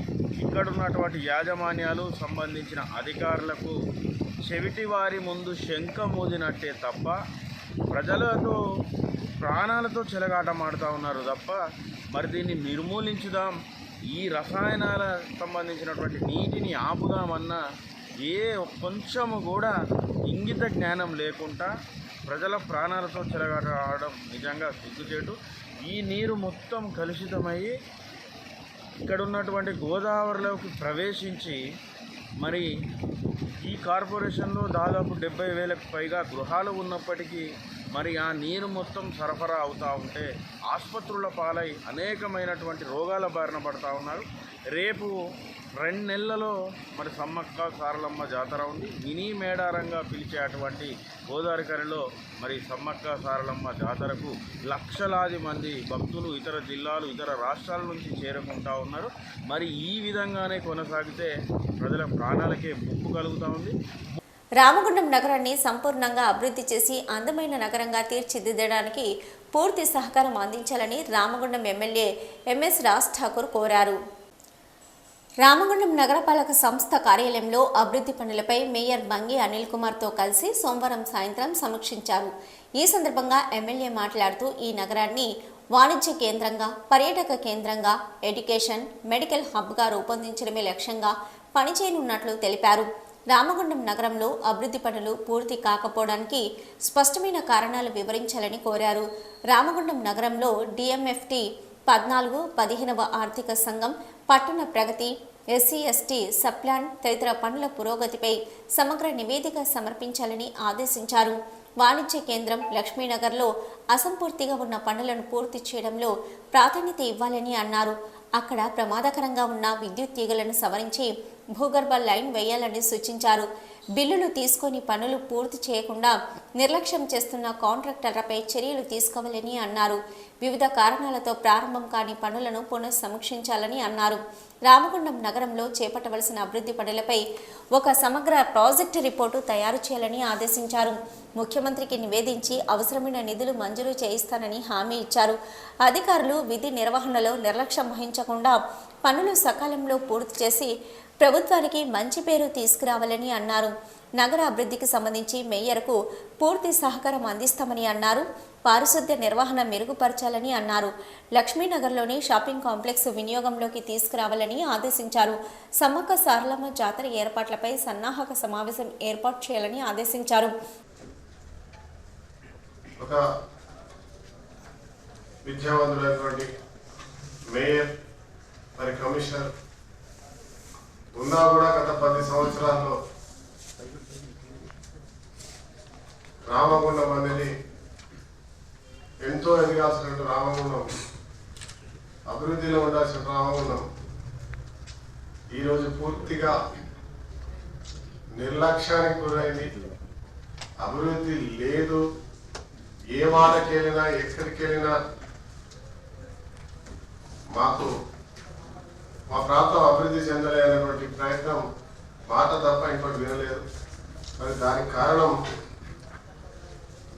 ఇక్కడున్నటువంటి యాజమాన్యాలు సంబంధించిన అధికారులకు చెవిటివారి ముందు శంఖమూదినట్టే తప్ప ప్రజలతో ప్రాణాలతో చెలగాటమాడుతూ ఉన్నారు తప్ప మరి దీన్ని నిర్మూలించుదాం, ఈ రసాయనాల సంబంధించినటువంటి నీటిని ఆపుదామన్నా కొంచెము కూడా ఇంగిత జ్ఞానం లేకుండా ప్రజల ప్రాణాలతో చెలగాటం నిజంగా సిగ్గుచేటు. ఈ నీరు మొత్తం కలుషితమయ్యి ఇక్కడ ఉన్నటువంటి గోదావరిలోకి ప్రవేశించి మరి ఈ కార్పొరేషన్లో దాదాపు 70,000కు పైగా గృహాలు ఉన్నప్పటికీ మరి ఆ నీరు మొత్తం సరఫరా అవుతూ ఉంటే ఆసుపత్రుల పాలై అనేకమైనటువంటి రోగాల బారిన పడుతూ ఉన్నారు. రేపు 2 నెలలలో మరి సమ్మక్క సారలమ్మ జాతర ఉంది. మినీ మేడారంగా పిలిచే అటువంటి గోదావరికనిలో మరి సమ్మక్క సారలమ్మ జాతరకు లక్షలాది మంది భక్తులు ఇతర జిల్లాలు ఇతర రాష్ట్రాల నుంచి చేరుకుంటూ ఉన్నారు. మరి ఈ విధంగానే కొనసాగితే ప్రజల ప్రాణాలకే ముప్పు కలుగుతూ ఉంది. రామగుండం నగరాన్ని సంపూర్ణంగా అభివృద్ధి చేసి అందమైన నగరంగా తీర్చిదిద్దడానికి పూర్తి సహకారం అందించాలని రామగుండం ఎమ్మెల్యే ఎంఎస్ రాజ్ ఠాకూర్ కోరారు. రామగుండం నగరపాలక సంస్థ కార్యాలయంలో అభివృద్ధి పనులపై మేయర్ బంగి అనిల్ కుమార్తో కలిసి సోమవారం సాయంత్రం సమీక్షించారు. ఈ సందర్భంగా ఎమ్మెల్యే మాట్లాడుతూ ఈ నగరాన్ని వాణిజ్య కేంద్రంగా, పర్యాటక కేంద్రంగా, ఎడ్యుకేషన్, మెడికల్ హబ్గా రూపొందించడమే లక్ష్యంగా పనిచేయనున్నట్లు తెలిపారు. రామగుండం నగరంలో అభివృద్ధి పనులు పూర్తి కాకపోవడానికి స్పష్టమైన కారణాలు వివరించాలని కోరారు. రామగుండం నగరంలో డిఎంఎఫ్టి 14, 15వ ఆర్థిక సంఘం, పట్టణ ప్రగతి, ఎస్సీ/ఎస్టీ సబ్ప్లాన్ తదితర పనుల పురోగతిపై సమగ్ర నివేదిక సమర్పించాలని ఆదేశించారు. వాణిజ్య కేంద్రం లక్ష్మీనగర్లో అసంపూర్తిగా ఉన్న పనులను పూర్తి చేయడంలో ప్రాధాన్యత ఇవ్వాలని అన్నారు. అక్కడ ప్రమాదకరంగా ఉన్న విద్యుత్ తీగలను సవరించి భూగర్భ లైన్ వేయాలని సూచించారు. బిల్లులు తీసుకొని పనులు పూర్తి చేయకుండా నిర్లక్ష్యం చేస్తున్న కాంట్రాక్టర్లపై చర్యలు తీసుకోవాలని అన్నారు. వివిధ కారణాలతో ప్రారంభం కాని పనులను పునఃసమీక్షించాలని అన్నారు. రామగుండం నగరంలో చేపట్టవలసిన అభివృద్ధి పనులపై ఒక సమగ్ర ప్రాజెక్టు రిపోర్టు తయారు చేయాలని ఆదేశించారు. ముఖ్యమంత్రికి నివేదించి అవసరమైన నిధులు మంజూరు చేయిస్తానని హామీ ఇచ్చారు. అధికారులు విధి నిర్వహణలో నిర్లక్ష్యం వహించకుండా పనులు సకాలంలో పూర్తి చేసి ప్రభుత్వానికి మంచి పేరు తీసుకురావాలని అన్నారు. నగర అభివృద్ధికి సంబంధించి మేయర్కు పూర్తి సహకారం అందిస్తామని అన్నారు. పారిశుద్ధ్య నిర్వహణ మెరుగుపరచాలని అన్నారు. లక్ష్మీనగర్లోని షాపింగ్ కాంప్లెక్స్ వినియోగంలోకి తీసుకురావాలని ఆదేశించారు. సమ్మక్క సారలమ్మ జాతర ఏర్పాట్లపై సన్నాహక సమావేశం ఏర్పాటు చేయాలని ఆదేశించారు. ఒక విద్యావంతులైనటువంటి మేయర్ మరి కమిషనర్ ఉన్నా కూడా గత 10 సంవత్సరాల్లో రామగుండం అనేది ఎంతో ఎదిగాల్సిన రామగుండం, అభివృద్ధిలో ఉండాల్సిన రామగుండం ఈరోజు పూర్తిగా నిర్లక్ష్యానికి గురైంది. అభివృద్ధి లేదు. ఏ వాడకి వెళ్ళినా ఎక్కడికి వెళ్ళినా మా ప్రాంతం అభివృద్ధి చెందలే అనేటువంటి ప్రయత్నం మాట తప్ప ఇంకోటి వినలేదు. మరి దానికి కారణం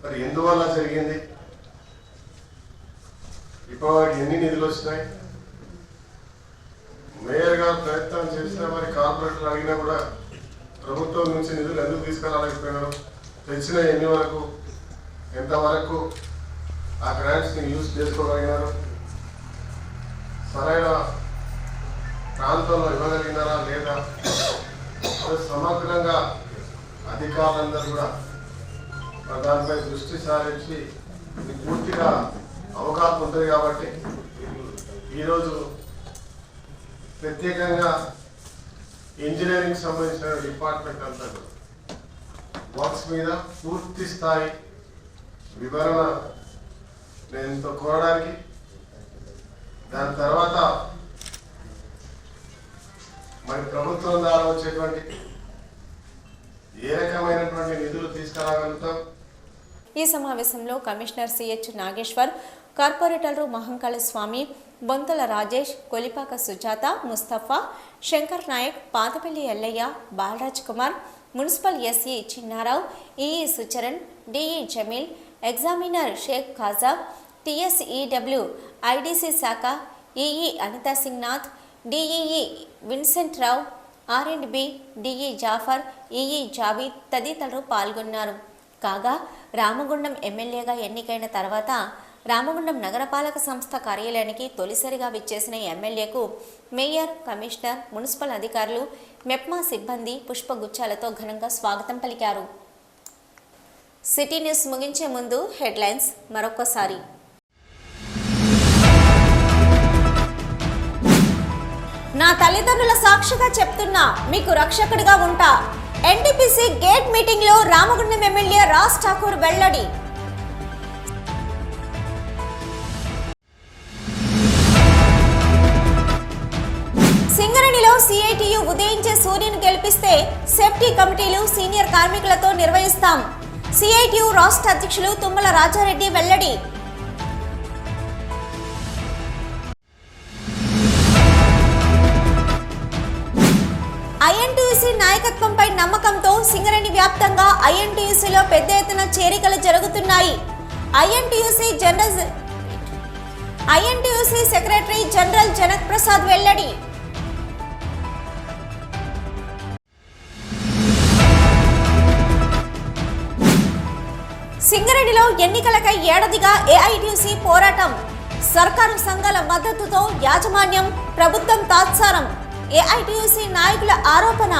మరి ఎందువల్ల జరిగింది, ఇప్పటివరకు ఎన్ని నిధులు వచ్చినాయి, మేయర్ గారు ప్రయత్నం చేసినా మరి కార్పొరేటర్లు అడిగినా కూడా ప్రభుత్వం నుంచి నిధులు ఎందుకు తీసుకురాలేకపోయినారు, తెచ్చిన ఎన్ని వరకు, ఎంతవరకు ఆ గ్రాంట్స్ని యూజ్ చేసుకోగలిగినారు, సరైన ప్రాంతంలో ఇవ్వగలిగినారా లేదా, సమగ్రంగా అధికారులందరూ కూడా దానిపై దృష్టి సారించి పూర్తిగా అవకాశం ఉంటుంది. కాబట్టి ఈరోజు ప్రత్యేకంగా ఇంజనీరింగ్ సంబంధించిన డిపార్ట్మెంట్ అంతా వర్క్స్ మీద పూర్తి స్థాయి వివరణ నేను కోరడానికి, దాని తర్వాత మరి ప్రభుత్వం ద్వారా వచ్చేటువంటి ఏ రకమైనటువంటి నిధులు తీసుకురాగలుగుతాం. ఈ సమావేశంలో కమిషనర్ సిహెచ్ నాగేశ్వర్, కార్పొరేటర్లు Mahankali Swamy, Bonthala Rajesh, Kolipaka Sujatha, Mustafa, Shankar Naik, Pathapalli Yellaiah, Balraj Kumar, municipal SE Chinnarao, EE Sucharan, DE Jameel, examiner Sheikh Khaja, TSEWIDC శాఖ EE Anitha Singh Nath, DEE Vincent Rao, R and B DE Jafar, EE Javed తదితరులు పాల్గొన్నారు. కాగా రామగుండం ఎమ్మెల్యేగా ఎన్నికైన తర్వాత రామగుండం నగరపాలక సంస్థ కార్యాలయానికి తొలిసారిగా విచ్చేసిన ఎమ్మెల్యేకు మేయర్, కమిషనర్, మున్సిపల్ అధికారులు, మెప్మా సిబ్బంది పుష్పగుచ్చాలతో ఘనంగా స్వాగతం పలికారు. సిటీ న్యూస్ ముగించే ముందు హెడ్లైన్స్ మరొకసారి. నా తల్లిదండ్రుల సాక్షిగా చెప్తున్నా, మీకు రక్షకుడిగా ఉంటా. ఎన్టీపీసీ గేట్ మీటింగ్ లో రామగుండం ఎమ్మెల్యే రాజ్ ఠాకూర్ వెల్లడి. సింగరేణిలో సిఐటియు ఉదయించే సూర్యుని గెలిపిస్తే సేఫ్టీ కమిటీలు సీనియర్ కార్మికులతో నిర్వహిస్తాం. సిఐటియు రాష్ట్ర అధ్యక్షులు తుమ్మల రాజారెడ్డి వెల్లడి. ఐఎన్టీయూసీ నాయకత్వంపై నమ్మకంతో సింగరేణి వ్యాప్తంగా ఐఎన్టీయూసీలో పెద్ద ఎత్తున చేరికలు జరుగుతున్నాయి. INTUC secretary general Janak Prasad వెల్లడి. సింగరేణిలో ఎన్నికలకై ఏడాదిగా ఏఐటీయూసీ పోరాటం. సర్కారు సంఘాల మద్దతుతో యాజమాన్యం, ప్రభుత్వం తాత్సారం. ఏఐటీయూసీ నాయకుల ఆరోపణ.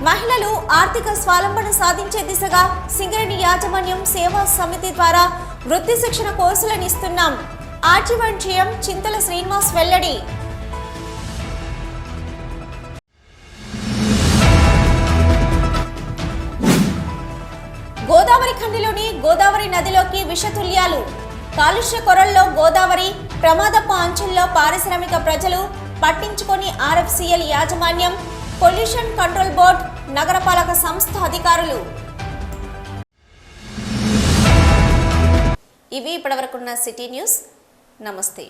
మహిళలు ఆర్థిక స్వావలంబన సాధించే దిశగా సింగరేణి యాజమాన్యం సేవా సమితి ద్వారా వృత్తి శిక్షణ కోర్సులను ఇస్తున్నాం. ఆర్జీవన్ జీఎం చింతల శ్రీనివాస్ వెల్లడి. గోదావరి ఖండిలోని గోదావరి నదిలోకి విషతుల్యాలు. కాలుష్య కొరల్లో గోదావరి, ప్రమాదపు అంచుల్లో పారిశ్రామిక ప్రజలు పట్టించుకొని ఆర్ఎఫ్సిఎల్ యాజమాన్యం, పొల్యూషన్ కంట్రోల్ బోర్డ్, నగరపాలక సంస్థ అధికారులు. ఇవి ఇప్పటివరకున్న సిటీ న్యూస్. నమస్తే.